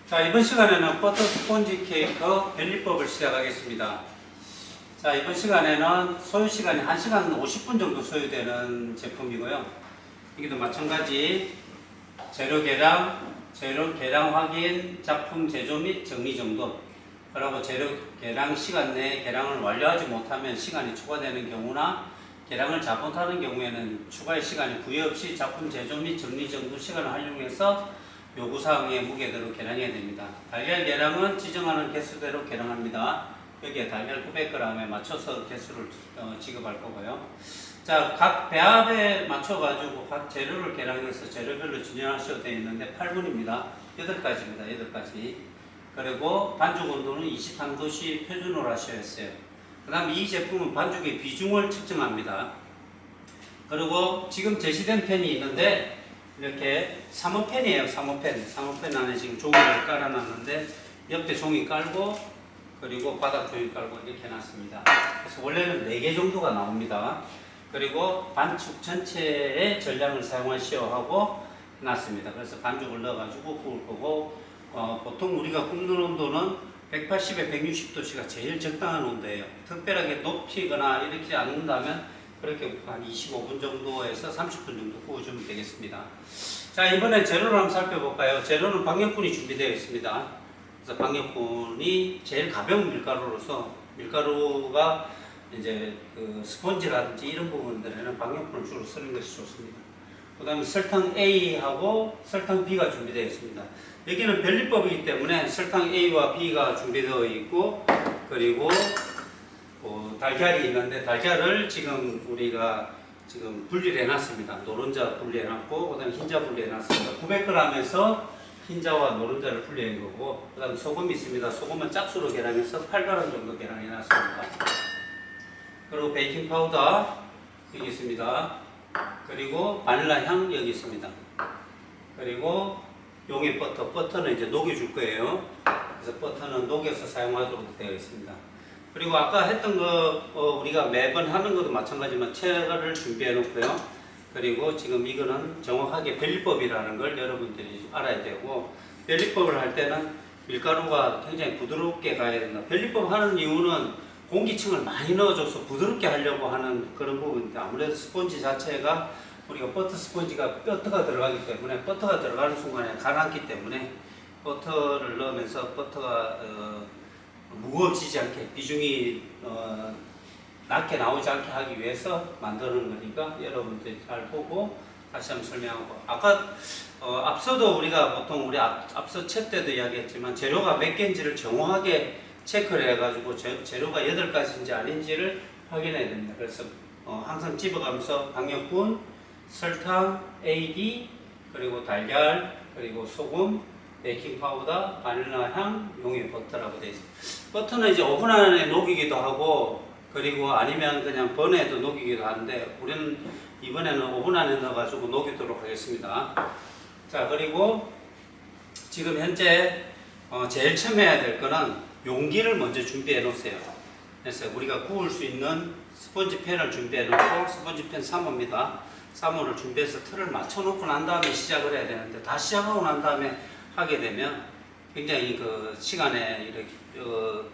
자, 이번 시간에는 버터 스폰지 케이크 변리법을 시작하겠습니다. 자, 이번 시간에는 소요 시간이 1시간 50분 정도 소요되는 제품이고요. 여기도 마찬가지 재료 계량 확인, 작품 제조 및 정리 정도, 그리고 재료 계량 시간 내에 계량을 완료하지 못하면 시간이 추가되는 경우나 계량을 잘못하는 경우에는 추가의 시간이 구애 없이 작품 제조 및 정리 정도 시간을 활용해서 요구사항의 무게대로 계량해야 됩니다. 달걀 계량은 지정하는 개수대로 계량합니다. 여기에 달걀 900g에 맞춰서 개수를 지급할 거고요. 자, 각 배합에 맞춰가지고 각 재료를 계량해서 재료별로 진열하셔도 되어 있는데 8분입니다. 8가지입니다. 8가지. 그리고 반죽 온도는 23도씨 표준으로 하셔야 했어요. 그 다음 이 제품은 반죽의 비중을 측정합니다. 그리고 지금 제시된 팬이 있는데 이렇게 사모팬이에요. 사모팬 안에 지금 종이를 깔아놨는데 옆에 종이 깔고 그리고 바닥 종이 깔고 이렇게 해놨습니다. 그래서 원래는 4개 정도가 나옵니다. 그리고 반죽 전체의 전량을 사용하시오 하고 해놨습니다. 그래서 반죽을 넣어가지고 구울 거고 보통 우리가 굽는 온도는 180에 160도씨가 제일 적당한 온도예요. 특별하게 높이거나 이렇게 않는다면 그렇게 한 25분 정도에서 30분 정도 구워주면 되겠습니다. 자, 이번에 재료를 한번 살펴볼까요? 재료는 박력분이 준비되어 있습니다. 그래서 박력분이 제일 가벼운 밀가루로서 밀가루가 이제 그 스펀지라든지 이런 부분들에는 박력분을 주로 쓰는 것이 좋습니다. 그 다음에 설탕 A하고 설탕 B가 준비되어 있습니다. 여기는 변리법이기 때문에 설탕 A와 B가 준비되어 있고 그리고 달걀이 있는데 달걀을 지금 우리가 지금 분리를 해놨습니다. 노른자 분리해놨고 그 다음에 흰자 분리해놨습니다. 900g에서 흰자와 노른자를 분리한 거고 그 다음에 소금이 있습니다. 소금은 짝수로 계량해서 8g 정도 계량해놨습니다. 그리고 베이킹 파우더 여기 있습니다. 그리고 바닐라 향 여기 있습니다. 그리고 용의 버터는 이제 녹여줄 거예요. 그래서 버터는 녹여서 사용하도록 되어 있습니다. 그리고 아까 했던 거 우리가 매번 하는 것도 마찬가지지만 채를 준비해 놓고요. 그리고 지금 이거는 정확하게 변리법이라는 걸 여러분들이 알아야 되고 변리법을 할 때는 밀가루가 굉장히 부드럽게 가야 된다. 변리법 하는 이유는 공기층을 많이 넣어줘서 부드럽게 하려고 하는 그런 부분인데 아무래도 스펀지 자체가 우리가 버터 스펀지가 버터가 들어가기 때문에 버터가 들어가는 순간에 가라앉기 때문에 버터를 넣으면서 버터가 무거워지지 않게 비중이 낮게 나오지 않게 하기 위해서 만드는 거니까 여러분들이 잘 보고 다시 한번 설명하고 아까 앞서도 우리가 보통 우리 앞서 챗 때도 이야기했지만 재료가 몇 개인지를 정확하게 체크를 해가지고 재료가 8가지인지 아닌지를 확인해야 됩니다. 그래서 항상 집어가면서 박력분, 설탕, AD, 그리고 달걀, 그리고 소금, 베이킹 파우더, 바닐라 향, 용의 버터라고 되어 있습니다. 버터는 이제 오븐 안에 녹이기도 하고 그리고 아니면 그냥 번에도 녹이기도 하는데 우리는 이번에는 오븐 안에 넣어가지고 녹이도록 하겠습니다. 자, 그리고 지금 현재 제일 처음 해야 될 거는 용기를 먼저 준비해 놓으세요. 그래서 우리가 구울 수 있는 스펀지 팬을 준비해 놓고 스펀지 팬 3호입니다. 3호를 준비해서 틀을 맞춰 놓고 난 다음에 시작을 해야 되는데 다 시작하고 난 다음에 하게 되면 굉장히 그 시간에 이렇게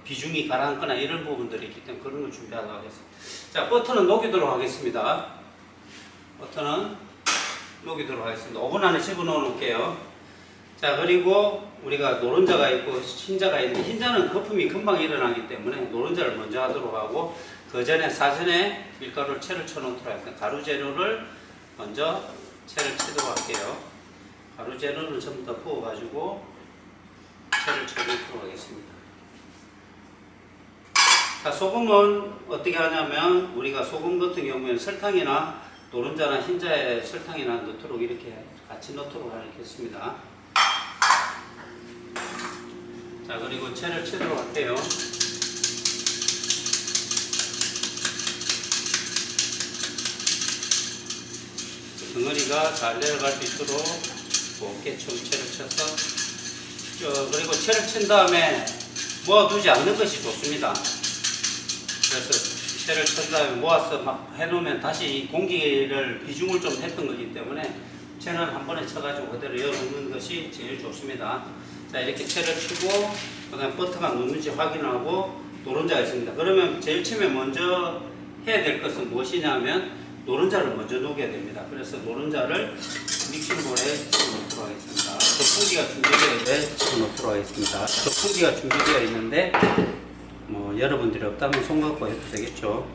비중이 가라앉거나 이런 부분들이 있기 때문에 그런 걸 준비하도록 하겠습니다. 자, 버터는 녹이도록 하겠습니다. 버터는 녹이도록 하겠습니다. 오븐 안에 집어넣어 놓을게요. 자, 그리고 우리가 노른자가 있고 흰자가 있는데 흰자는 거품이 금방 일어나기 때문에 노른자를 먼저 하도록 하고 그 전에 사전에 밀가루를 채를 쳐놓도록 하겠습니다. 가루 재료를 먼저 채를 치도록 할게요. 가루 재료를 전부 다 부어가지고 채를 쳐놓도록 하겠습니다. 자, 소금은 어떻게 하냐면 우리가 소금 같은 경우에는 설탕이나 노른자나 흰자에 설탕이나 넣도록 이렇게 같이 넣도록 하겠습니다. 자, 그리고 채를 치도록 할게요. 덩어리가 잘 내려갈 수 있도록 곱게 좀 채를 쳐서 그리고 채를 친 다음에 모아두지 않는 것이 좋습니다. 그래서 채를 친 다음에 모아서 막 해놓으면 다시 공기를 비중을 좀 했던 거기 때문에 채는 한 번에 쳐가지고 그대로 열어놓는 것이 제일 좋습니다. 자, 이렇게 채를 치고 그다음 버터가 놓는지 확인하고 노른자가 있습니다. 그러면 제일 처음에 먼저 해야 될 것은 무엇이냐면 노른자를 먼저 녹여야 됩니다. 그래서 노른자를 믹싱볼에 집어넣도록 하겠습니다. 저풍기가 준비되어 있는데 집어넣도록 하겠습니다. 저풍기가 준비되어 있는데 뭐 여러분들이 없다면 손 갖고 해도 되겠죠.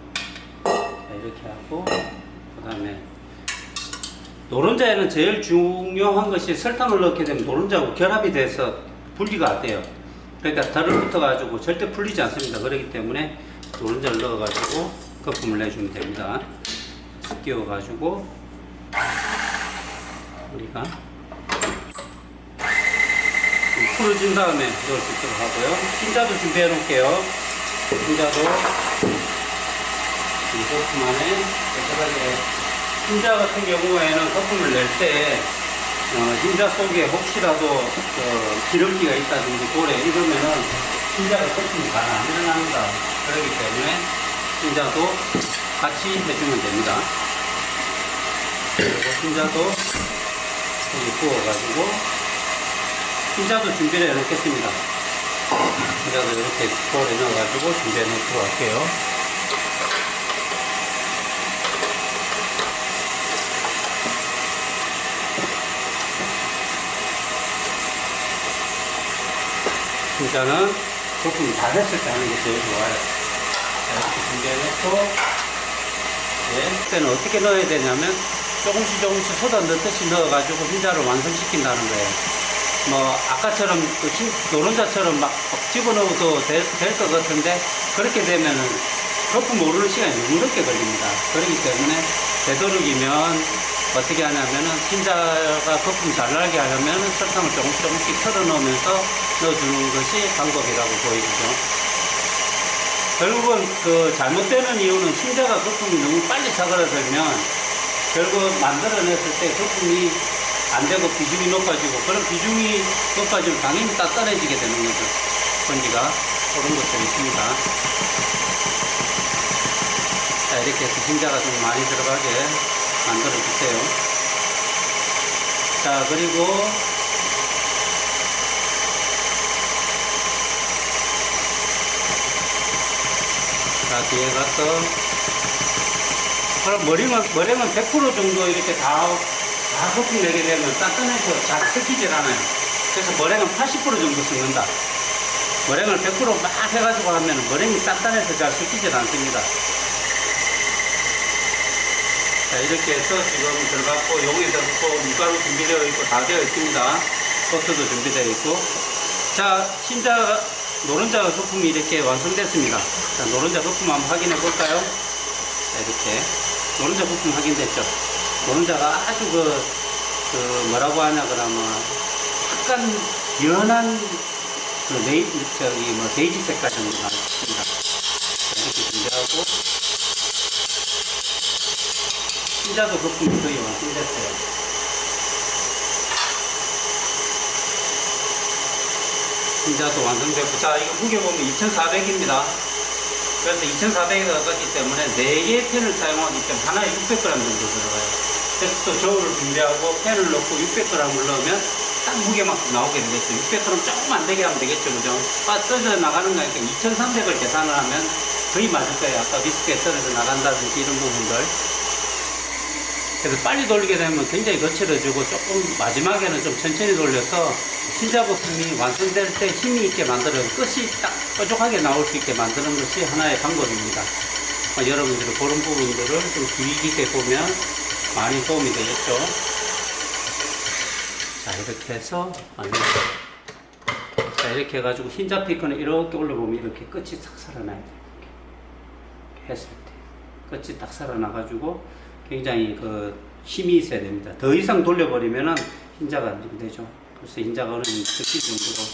자, 이렇게 하고 그 다음에 노른자에는 제일 중요한 것이 설탕을 넣게 되면 노른자하고 결합이 돼서 분리가 안 돼요. 그러니까 덜을 붙어가지고 절대 풀리지 않습니다. 그렇기 때문에 노른자를 넣어가지고 거품을 내주면 됩니다. 끼워가지고 우리가 풀어진 다음에 넣을 수 있도록 하고요. 흰자도 준비해 놓을게요. 흰자도 이 거품 안에 들어가게. 흰자 같은 경우에는 거품을 낼 때 흰자 속에 혹시라도 기름기가 있다든지 고래 이러면은 흰자가 거품이 잘 안 일어납니다. 그렇기 때문에 흰자도 같이 해주면 됩니다. 그리고 흰자도 여기 부어가지고 흰자도 준비를 해놓겠습니다. 흰자도 이렇게 볼에 넣어가지고 준비해 놓도록 할게요. 흰자는 거품이 다 됐을 때 하는 게 제일 좋아요. 자, 이렇게 준비해놓고 그때는 어떻게 넣어야 되냐면 조금씩 소다 넣듯이 넣어가지고 흰자를 완성시킨다는 거예요. 뭐 아까처럼 노른자처럼 막 집어넣어도 될 것 같은데 그렇게 되면은 거품 오르는 시간이 너무 늦게 걸립니다. 그렇기 때문에 되도록이면 어떻게 하냐면은 흰자가 거품 잘 나게 하려면 설탕을 조금씩 털어 넣으면서 넣어주는 것이 방법이라고 보이죠. 결국은 그 잘못되는 이유는 흰자가 거품이 너무 빨리 사그라들면 결국 만들어냈을 때 거품이 안 되고 비중이 높아지고 그런 비중이 높아지면 당연히 단단해지게 되는 거죠. 스펀지가 그런 것들이 있습니다. 자, 이렇게 해서 흰자가 좀 많이 들어가게 만들어 주세요. 자, 그리고 자, 뒤에 가서 그럼 머랭은 100% 정도 이렇게 다 거품 내게 되면 단단해서 잘 섞이질 않아요. 그래서 머랭은 80% 정도 섞는다. 머랭을 100% 해가지고 하면 머랭이 단단해서 잘 섞이질 않습니다. 자, 이렇게 해서 지금 들어갔고 여기에 들어갔고 밀가루 준비되어 있고 다 되어 있습니다. 소스도 준비되어 있고. 자, 노른자 거품이 이렇게 완성됐습니다. 자, 노른자 거품 한번 확인해 볼까요? 자, 이렇게 노른자 거품 확인됐죠. 노른자가 아주 뭐라고 하냐 그러면 약간 연한 베이지 색깔 정도 나왔습니다. 자, 이렇게 준비하고 흰자도 거품이 거의 완성됐어요. 흰자도 완성됐고, 자, 이거 무게 보면 2400입니다. 그래서 2400이 들어갔기 때문에 4개의 팬을 사용하기 때문에 하나에 600g 정도 들어가요. 그래서 또 저울을 준비하고 팬을 넣고 600g을 넣으면 딱 무게만큼 나오게 되겠죠. 600g 조금 안 되게 하면 되겠죠. 그죠? 떨어져 나가는 거니까 2300을 계산을 하면 거의 맞을 거예요. 아까 비슷하게 떨어져 나간다든지 이런 부분들. 그래서 빨리 돌리게 되면 굉장히 거칠어지고 조금 마지막에는 좀 천천히 돌려서 흰자 거품이 완성될 때 힘이 있게 만들어 끝이 딱 뾰족하게 나올 수 있게 만드는 것이 하나의 방법입니다. 여러분들이 그런 부분들을 좀 주의 깊게 보면 많이 도움이 되겠죠. 자, 이렇게 해서 자, 이렇게 해가지고 흰자 피크는 이렇게 올려보면 이렇게 끝이 싹 살아나야 돼요. 이렇게 했을 때 끝이 딱 살아나가지고 굉장히 힘이 있어야 됩니다. 더 이상 돌려버리면은 흰자가 안 되죠. 그래서 흰자가 어느 정도 섞일 정도로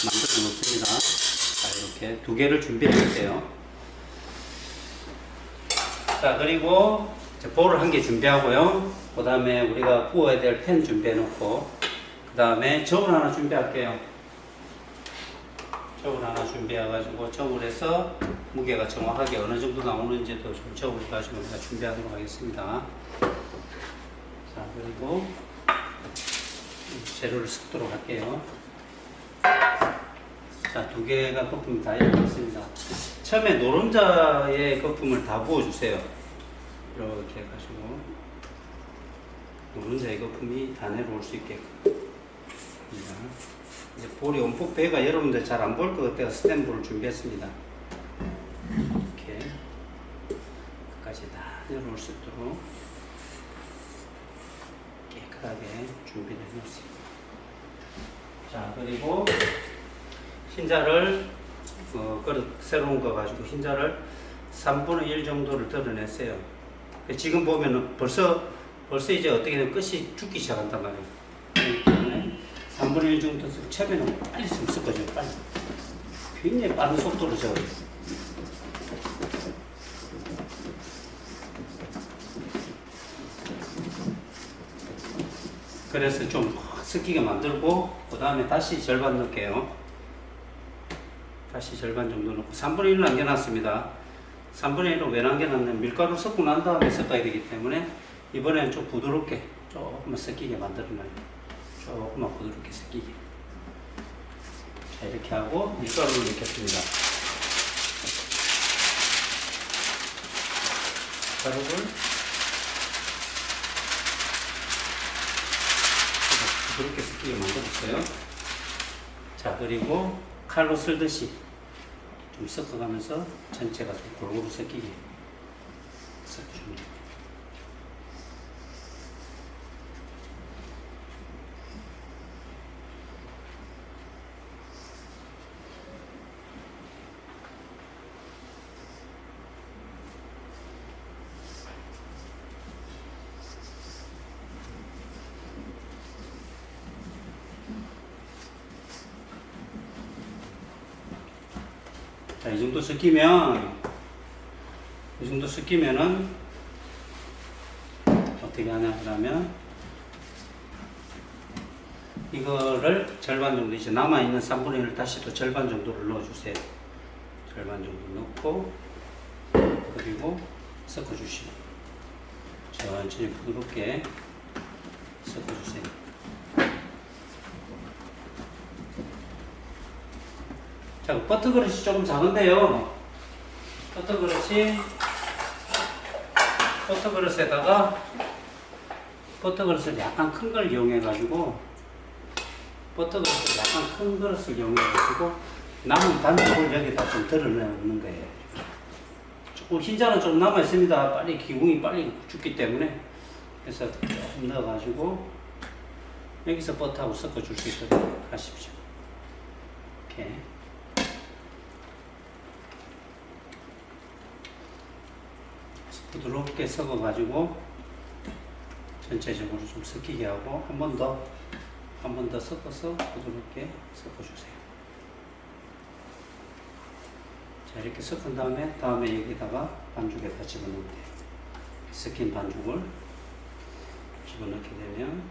만들어 놓습니다. 자, 이렇게 2개를 준비해 주세요. 자, 그리고 볼을 1개 준비하고요. 그 다음에 우리가 구워야 될 팬 준비해 놓고, 그 다음에 저울 하나 준비할게요. 저울 하나 준비해가지고 저울에서 무게가 정확하게 어느 정도 나오는지도 좀 저울 가지고 우리가 준비하도록 하겠습니다. 자, 그리고 재료를 섞도록 할게요. 자, 두 개가 거품이 다 이렇습니다. 처음에 노른자의 거품을 다 부어주세요. 이렇게 해가지고 노른자의 거품이 다 내려올 수 있게끔. 이제 볼이 온폭 배가 여러분들 잘 안 보일 것 같아요. 스탠볼을 준비했습니다. 이렇게 끝까지 다 내려올 수 있도록 깨끗하게 준비를 해놓습니다. 자, 그리고 흰자를 그릇 새로운 거 가지고 흰자를 3분의 1 정도를 덜어냈어요. 지금 보면은 벌써 이제 어떻게 되면 끝이 죽기 시작한단 말이에요. 그렇기 때문에 3분의 1 정도 처음에는 빨리 좀 섞어줘요. 빨리. 굉장히 빠른 속도로 저어요. 그래서 좀 섞이게 만들고 그 다음에 다시 절반 넣을게요. 다시 절반 정도 넣고 3분의 1을 남겨놨습니다. 3분의 1을 왜 남겨놨냐면 밀가루 섞고 난 다음에 섞어야 되기 때문에 이번에는 좀 부드럽게 조금만 섞이게 만들어놔요. 조금만 부드럽게 섞이게. 자, 이렇게 하고 밀가루를 넣겠습니다. 밀가루를 부드럽게 섞이게 만들었어요. 자, 그리고 칼로 쓸듯이 좀 섞어가면서 전체가 좀 골고루 섞이게 섞어줍니다. 자, 이 정도 섞이면은 어떻게 하냐 하면 이거를 절반 정도 이제 남아있는 3분의 1을 다시 또 절반 정도를 넣어주세요. 절반 정도 넣고 그리고 섞어주시고 천천히 부드럽게 섞어주세요. 자, 버터 그릇이 조금 작은데요. 버터 그릇에다가 버터 그릇을 약간 큰 걸 이용해가지고 남은 반죽을 여기다 좀 덜어넣는 거예요. 조금 흰자는 좀 남아 있습니다. 빨리 기공이 빨리 죽기 때문에 그래서 좀 넣어가지고 여기서 버터하고 섞어줄 수 있도록 하십시오. 이렇게. 부드럽게 섞어가지고 전체적으로 좀 섞이게 하고 한 번 더 섞어서 부드럽게 섞어주세요. 자, 이렇게 섞은 다음에 여기다가 반죽에다 집어넣으면 돼요. 섞인 반죽을 집어넣게 되면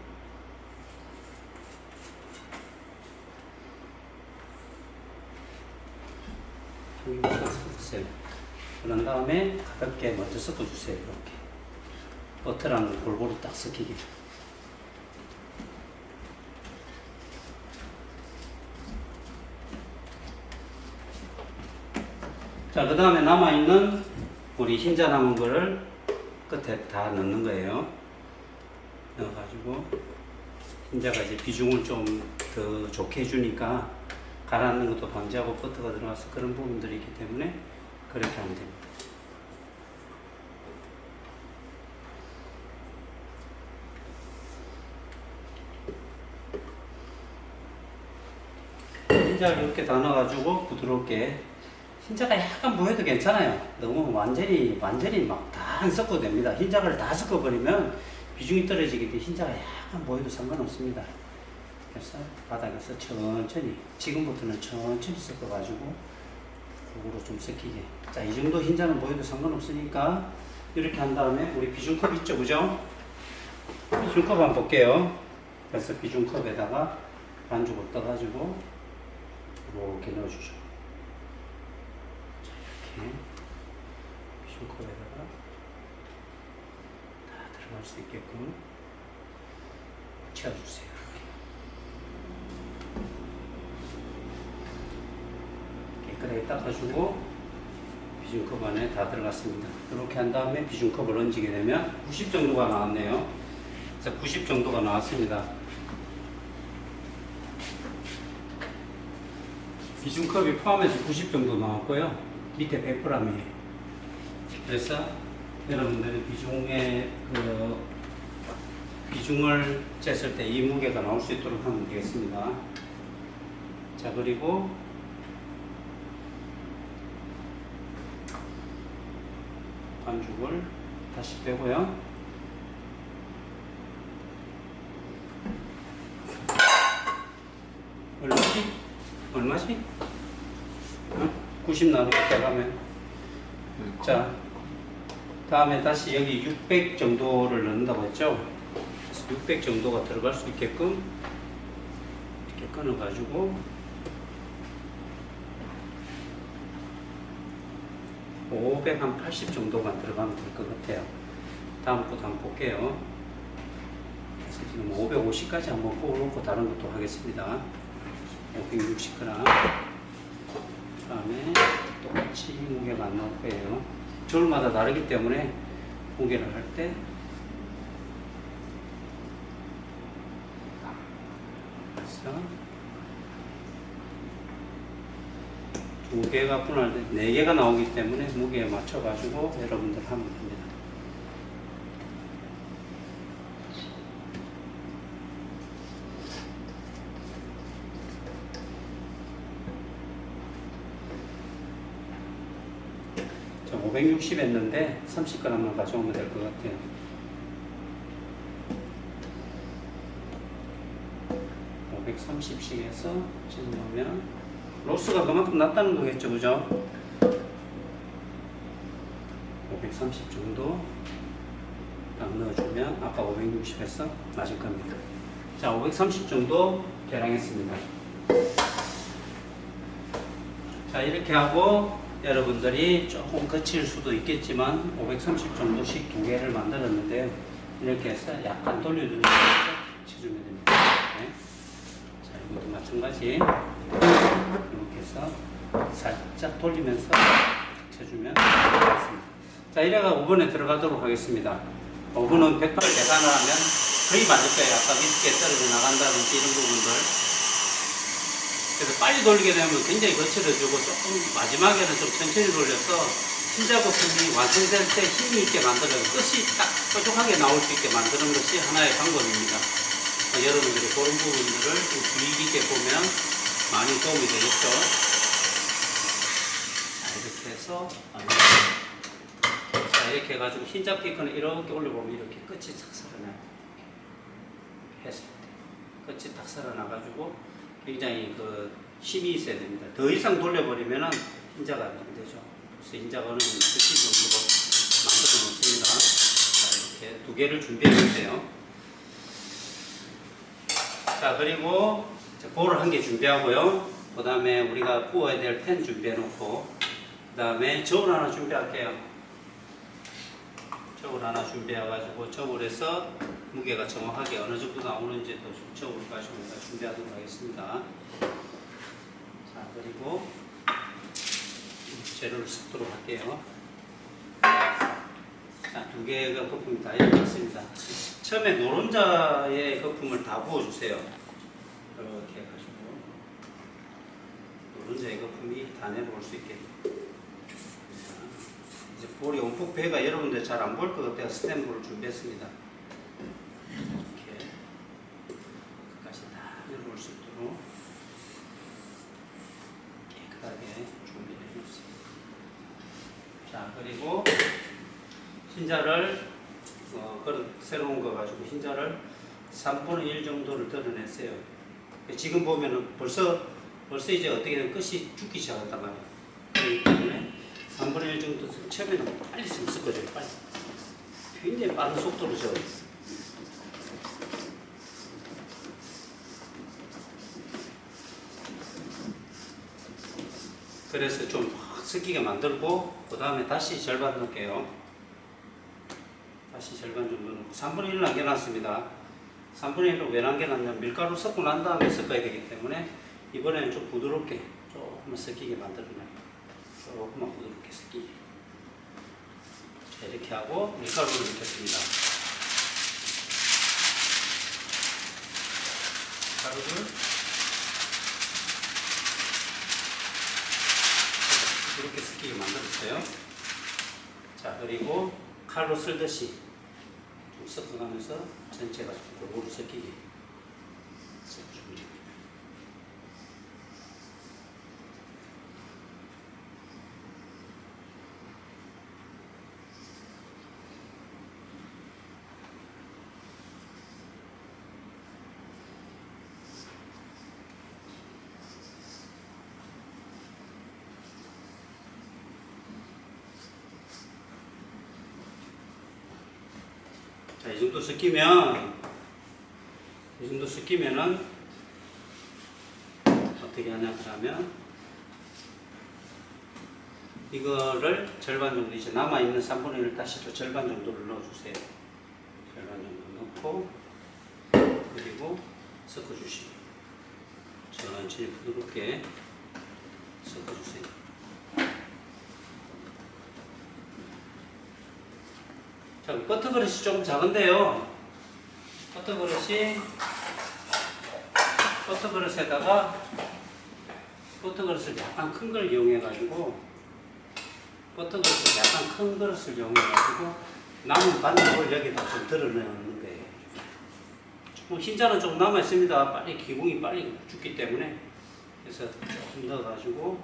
섞으세요. 그런 다음에 가볍게 먼저 섞어주세요. 이렇게 버터랑 골고루 딱 섞이게. 자, 그 다음에 남아있는 우리 흰자 남은 거를 끝에 다 넣는 거예요. 넣어가지고 흰자가 이제 비중을 좀 더 좋게 해주니까 가라앉는 것도 방지하고 버터가 들어가서 그런 부분들이 있기 때문에 그렇게 하면 됩니다. 흰자를 이렇게 다 넣어가지고 부드럽게 흰자가 약간 보여도 괜찮아요. 너무 완전히 막 다 안 섞어도 됩니다. 흰자를 다 섞어버리면 비중이 떨어지기 때문에 흰자가 약간 보여도 상관없습니다. 그래서 바닥에서 천천히 지금부터는 천천히 섞어가지고 골고루 좀 섞이게. 자, 이 정도 흰자는 보여도 상관없으니까 이렇게 한 다음에 우리 비중컵 있죠, 그죠? 비중컵 한번 볼게요. 그래서 비중컵에다가 반죽을 떠가지고 이렇게 넣어주죠. 자, 이렇게 비중컵에다가 다 들어갈 수 있게끔 채워주세요. 이렇게. 깨끗하게 닦아주고 비중컵 안에 다 들어갔습니다. 이렇게 한 다음에 비중컵을 얹게 되면 90 정도가 나왔네요. 그래서 90 정도가 나왔습니다. 비중컵이 포함해서 90 정도 나왔고요. 밑에 100g이에요. 그래서 여러분들이 비중을 쟀을 때 이 무게가 나올 수 있도록 하면 되겠습니다. 자, 그리고 반죽을 다시 빼고요. 얼마지? 90 나누고 빼가면. 자, 다음에 다시 여기 600 정도를 넣는다고 했죠? 600 정도가 들어갈 수 있게끔 이렇게 끊어가지고 580 정도만 들어가면 될 것 같아요. 다음 것도 한번 볼게요. 그래서 지금 550까지 한번 구워놓고 다른 것도 하겠습니다. 560g. 다음에 똑같이 무게가 안 나올 거예요. 저울마다 다르기 때문에 무게를 할 때 두 개가 분할 때 4개가 나오기 때문에 무게에 맞춰가지고 여러분들 하면 됩니다. 자, 560 했는데 30g만 가져오면 될 것 같아요. 530씩 해서 지금 넣으면 로스가 그만큼 낮다는 거겠죠, 그죠? 530 정도 딱 넣어주면 아까 560에서 맞을 겁니다. 자, 530 정도 계량했습니다. 자, 이렇게 하고 여러분들이 조금 거칠 수도 있겠지만 530 정도씩 두 개를 만들었는데요. 이렇게 해서 약간 돌려주면서 쳐주면 됩니다. 네. 자, 이것도 마찬가지 이렇게 해서 살짝 돌리면서 쳐주면 되겠습니다. 자, 이래가 오븐에 들어가도록 하겠습니다. 오븐은 100도를 계산을 하면 거의 맞을 거예요. 아까 밑에 떨어져 나간다든지 이런 부분들. 그래서 빨리 돌리게 되면 굉장히 거칠어지고 조금 마지막에는 좀 천천히 돌려서 신자부품이 완성될 때 힘이 있게 만들어서 끝이 딱 뾰족하게 나올 수 있게 만드는 것이 하나의 방법입니다. 여러분들이 그런 부분들을 좀 주의 깊게 보면 많이 도움이 되겠죠. 자, 이렇게 해서 자, 이렇게 해가지고 흰자 피크는 이렇게 올려보면 이렇게 끝이 탁 살아나요. 했을 때 끝이 탁 살아나가지고 굉장히 그 힘이 있어야 됩니다. 더 이상 돌려버리면은 흰자가 안 되죠. 그래서 흰자가 어느 정도 끝이 정도로 만들어 놓습니다. 자, 이렇게 두 개를 준비해 주세요. 자, 그리고 볼을 한 개 준비하고요. 그 다음에 우리가 구워야 될 팬 준비해 놓고, 그 다음에 저울 하나 준비할게요. 저울 하나 준비해가지고 저울에서 무게가 정확하게 어느 정도 나오는지 또 저울 가지고 준비하도록 하겠습니다. 자, 그리고 재료를 섞도록 할게요. 자, 두 개의 거품이 다 익었습니다. 처음에 노른자의 거품을 다 부어주세요. 이렇게 해가지고 노른자의 거품이 다 내려올 수 있게. 이제 볼이 온폭 배가 여러분들 잘 안 보일 것 같아요. 스탠볼을 준비했습니다. 이렇게 끝까지 다 내려올 수 있도록 깨끗하게 준비해 주세요. 자, 그리고 흰자를 새로운 거 가지고 흰자를 3분의 1 정도를 드러냈어요. 지금 보면은 벌써 이제 어떻게든 끝이 죽기 시작한단 말이에요. 그렇기 때문에 3분의 1 정도 처음에는 빨리 섞어줘요. 빨리. 굉장히 빠른 속도로 저. 그래서 좀 확 섞이게 만들고 그 다음에 다시 절반 넣을게요. 다시 절반 정도 넣고 3분의 1을 남겨놨습니다. 3분의 1을 왜 남겨놨냐면 밀가루 섞고 난 다음에 섞어야 되기 때문에 이번에는 좀 부드럽게 조금만 섞이게 만들어놔요. 조금만 부드럽게 섞이게. 자, 이렇게 하고 밀가루를 넣겠습니다. 가루를 부드럽게 섞이게 만들었어요. 자, 그리고 칼로 쓸듯이 좀 섞어가면서 전체가 좀 골고루 섞이게 섞어주면 됩니다. 자, 이 정도 섞이면은 어떻게 하냐 그러면 이거를 절반 정도 이제 남아있는 3분의 1을 다시 또 절반 정도를 넣어주세요. 절반 정도 넣고 그리고 섞어주시고 천천히 부드럽게 섞어주세요. 자, 버터 그릇이 조금 작은데요. 버터 그릇에다가 버터 그릇을 약간 큰 걸 이용해가지고 남은 반죽을 여기다 좀 드러내는 거예요. 흰자는 좀 남아 있습니다. 기공이 빨리 죽기 때문에 그래서 조금 넣어가지고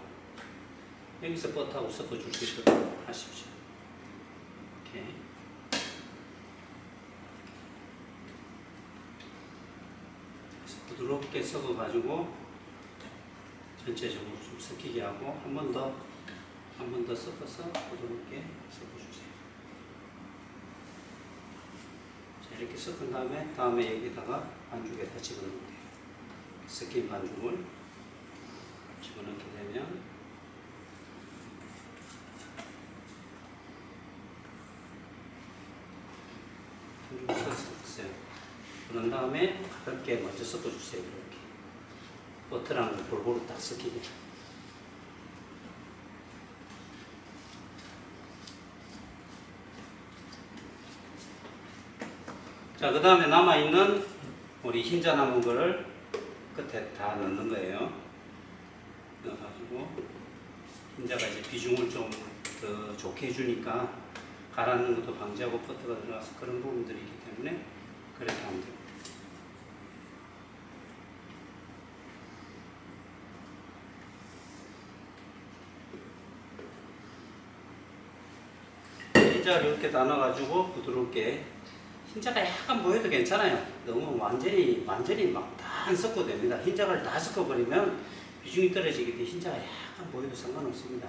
여기서 버터하고 섞어줄 수 있도록 하십시오. 이렇게. 부드럽게 섞어가지고 전체적으로 좀 섞이게 하고 한 번 더 섞어서 부드럽게 섞어주세요. 자, 이렇게 섞은 다음에 여기다가 반죽에다 집어넣으면 돼요. 섞인 반죽을 집어넣게 되면 반죽을 섞었어요. 그런 다음에 가볍게 먼저 섞어주세요. 이렇게 버터랑 골고루 딱 섞이게. 자, 그 다음에 남아있는 우리 흰자 남은 거를 끝에 다 넣는 거예요. 넣어가지고 흰자가 이제 비중을 좀 더 좋게 해주니까 가라앉는 것도 방지하고 버터가 들어가서 그런 부분들이 있기 때문에 그렇게 하면 됩니다. 흰자를 이렇게 나눠가지고 부드럽게 흰자가 약간 보여도 괜찮아요. 너무 완전히 막 다 안 섞어도 됩니다. 흰자를 다 섞어버리면 비중이 떨어지기 때문에 흰자가 약간 보여도 상관없습니다.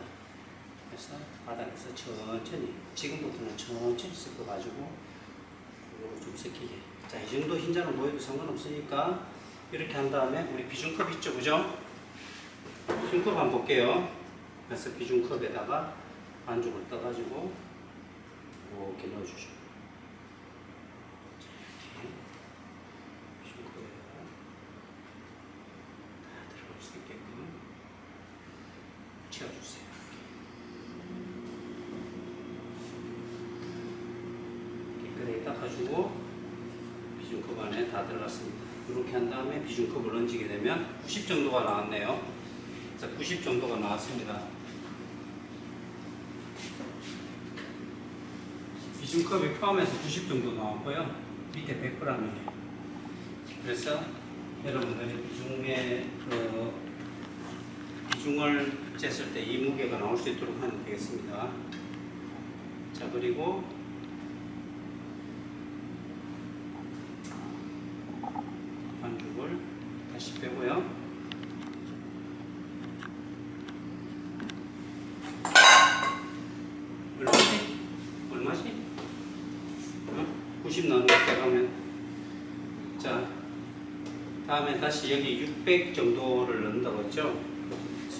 그래서 바닥에서 천천히 지금부터는 천천히 섞어가지고 좀 섞이게. 자, 이 정도 흰자는 보여도 상관없으니까 이렇게 한 다음에 우리 비중컵 있죠, 그죠? 비중컵 한번 볼게요. 그래서 비중컵에다가 반죽을 떠가지고 이렇게 넣어주죠. 이렇게 비중컵에다가 다 들어갈 수 있게끔 채워주세요. 깨끗하게 닦아주고 비중컵 안에 다 들어갔습니다. 이렇게 한 다음에 비중컵을 얹게 되면 90 정도가 나왔네요. 자, 90 정도가 나왔습니다. 비중컵이 포함해서 90 정도 나왔고요. 밑에 100g이에요. 그래서 여러분들이 비중을 쟀을 때 이 무게가 나올 수 있도록 하면 되겠습니다. 자, 그리고 반죽을 다시 빼고요. 얼마지? 90 나오는 거 빼가면. 자, 다음에 다시 여기 600 정도를 넣는다고 했죠?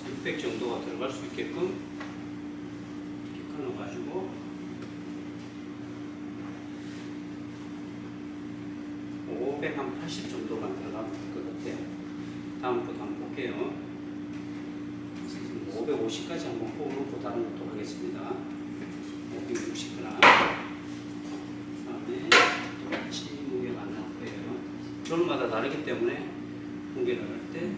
600 정도가 들어갈 수 있게끔 이렇게 끊어가지고 580 정도만 들어가면 될 것 같아요. 다음 것도 한번 볼게요. 550까지 한번 뽑아놓고 다른 것도 하겠습니다. 560g. 그다음에 똑같이 무게가 안 나올 거예요. 드론마다 다르기 때문에 무게를 할 때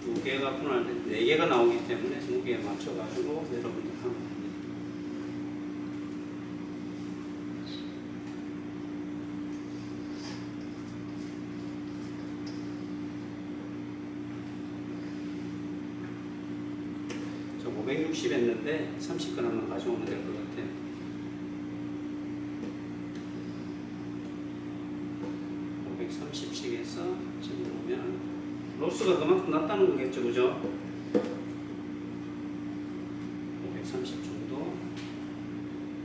두 개가 분할 때 4개가 나오기 때문에 무게에 맞춰가지고 여러분들 하면 됩니다. 저 560 했는데 30g만 가져오면 될 것 같아요. 530씩 해서 집어넣으면 로스가 그만큼 낮다는 거겠죠, 그죠? 530 정도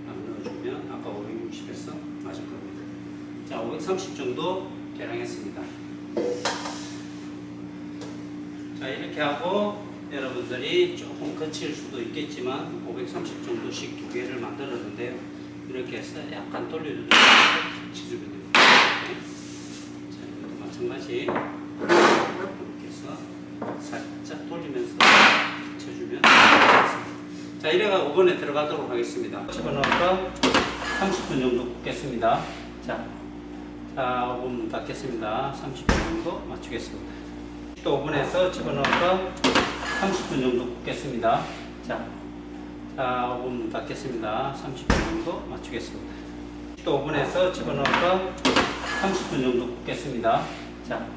안 넣어주면 아까 560에서 맞을 겁니다. 자, 530 정도 계량했습니다. 자, 이렇게 하고 여러분들이 조금 거칠 수도 있겠지만 530 정도씩 두 개를 만들었는데요. 이렇게 해서 약간 돌려주면 치주면 됩니다. 자, 이것도 마찬가지 이렇게 해서 살짝 돌리면서 쳐주면 되겠습니다. 자, 이래가 5번에 들어가도록 하겠습니다. 집어넣어서 30분 정도 굽겠습니다. 자, 5분 닫겠습니다. 30분 정도 맞추겠습니다. 또 5분에서 집어넣어서 30분 정도 굽겠습니다. 자, 5분 닫겠습니다. 30분 정도 맞추겠습니다. 또 5분에서 집어넣어서 30분 정도 굽겠습니다. 자,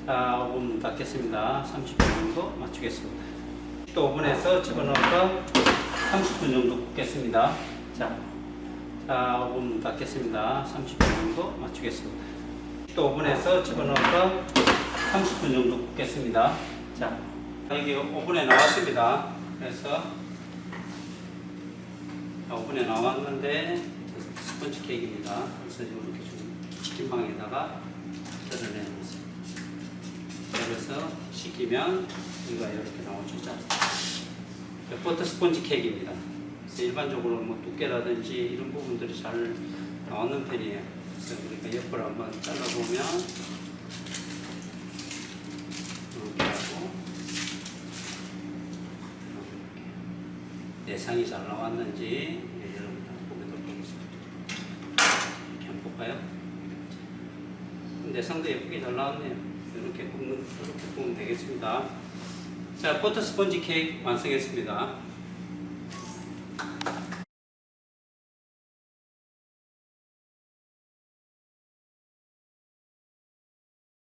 5분 닫겠습니다. 30분 정도 맞추겠습니다. 또 5분에서 집어넣어서 30분 정도 굽겠습니다. 자, 5분 닫겠습니다. 30분 정도 맞추겠습니다. 또 5분에서 집어넣어서 30분 정도 굽겠습니다. 자, 여기 5분에 나왔습니다. 그래서 5분에 나왔는데 스펀지 케이크입니다. 그래서 이렇게 좀 치킨방에다가 썰어내놓습니다. 그래서 식히면 이거 이렇게 나오죠. 자, 버터 스펀지 케이크입니다. 그래서 일반적으로 뭐 두께라든지 이런 부분들이 잘 나오는 편이에요. 그래서 그러니까 옆을 한번 잘라보면 이렇게 하고 내상이 잘 나왔는지 여러분들 보도록 하겠습니다. 이렇게 한번 볼까요? 내상도 예쁘게 잘 나왔네요. 이렇게 보면 되겠습니다. 자, 버터 스펀지 케이크 완성했습니다.